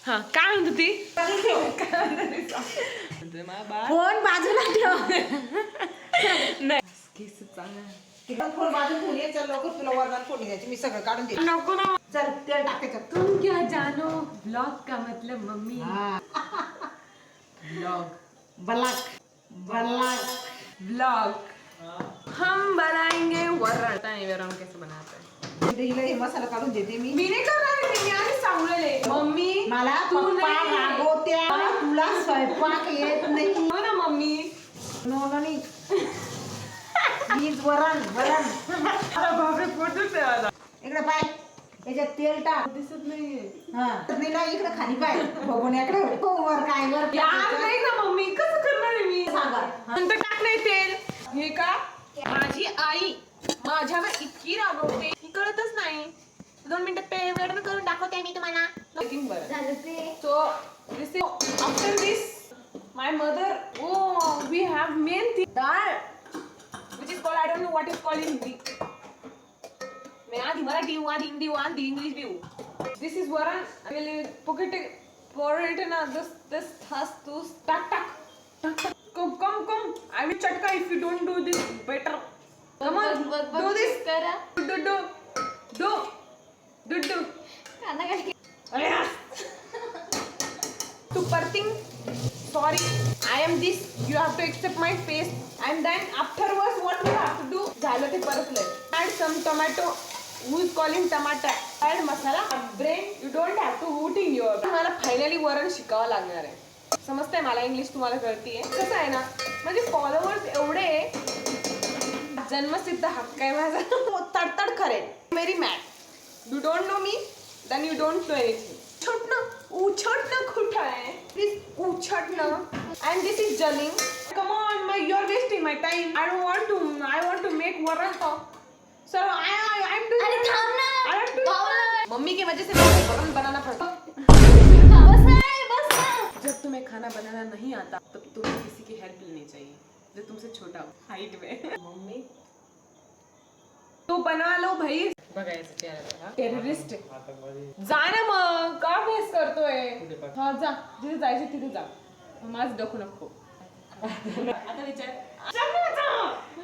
हा काय म्हणत होती? फोन बाजूला ठेव. नाही फोन बाजूला ठेवून ये. चल लवकर तुला वरदान फोडणी द्यायची. मी सगळं काढून देते. नको ना. चल तेल टाकायचं. तुम क्या जानो ब्लॉग का मतलब मम्मी. ब्लॉग ब्लॉग हम बनाएंगे वरण. वरण कैसे बनाते हैं? हिला हे मसाला काढून देते मी. मी नाही करणार. मी आधी सांगलेले मम्मी मला पप्पा रागवत्या. तुला स्वयंपाक येत नाही. हो ना मम्मी. नो नाही प्लीज वरण बापरे पोटच आहे आता. इकडे पाय याच्यात तेल टाक. दिसत नाहीये. हा नाही ना इकडे खाली पाय बघण्याकडे वर काय वर यार नाही ना मम्मी कसं करणार आहे मी. सांगा नंतर टाक नाही तेल. हे का माझी आई माझ्यावर इतकी रागवते ही कळतच नाही. 2 मिनिटात वेळ करून दाखवते मी तुम्हाला. So after this my mother we have main thing dal which is called I don't know what is called in Hindi. मैं आधी मराठी हूँ आधी हिंदी हूँ आधी इंग्लिश भी हूँ. This is वरण. I will pour it in this tak. Come. I will chatka if you don't do this better. Come on, do this. Do. अरे तू परथिंग. Sorry, I am this. You have to accept my face. And then afterwards, what we have to do? झालं ते परतलंय. Add some tomato. Who is calling tomato? Add masala. Brain. You don't have to put in your. मला finally वरण शिकावं लागणार आहे. समजतंय मला English तुम्हाला कळतीये. कसं आहे ना म्हणजे फॉलोअर्स एवढे जन्मसिद्ध हक्क आहे माझा. तडतड खरे. मेरी मॅट. You don't know me then you don't know anything. उछटणं कुठं आहे? प्लीज उछटणं. And this is jelling. Come on, you're wasting my time. I want to make वरण. So I'm doing. अरे थांब ना. मम्मी की वजह से मुझे वरण बनाना पड़ता. बस. जब तुम्हें खाना बनाना नहीं आता तब तुम्हें किसी की हेल्प लेनी चाहिए जो तुमसे छोटा हो हाइट में. मम्मी तो बना लो भाई. बघायचं टेररिस्ट जा ना मग. का फेस करतोय. हा जा जिथे जायचं तिथे जा. माझं डोकं नको. आता विचार.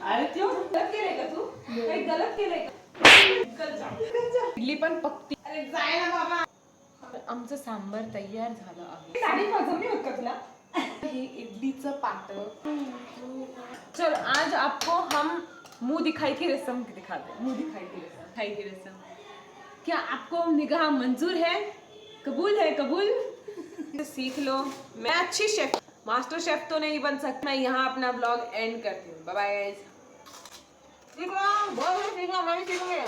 अरे तू गलत केलंय का? तू काही गलत केलंय का? इडली पण पकती. अरे जाय ना बाबा. आमचं सांबार तयार झालं आहे. साडी जमी होत का तुला? हे इडलीचं पातळ. चल आज आपको हम मुंह दिखाई की रस्म दिखाते हैं. मुंह दिखाई की रस्म. क्या आपको निगाह मंजूर है? कबूल है? कबूल. सीख लो. मैं अच्छी शेफ मास्टर शेफ तो नहीं बन सकती. मैं यहाँ अपना ब्लॉग एंड करती हूँ. Bye bye guys. सीख लो. बहुत सीखो. मैं भी सीखूंगी.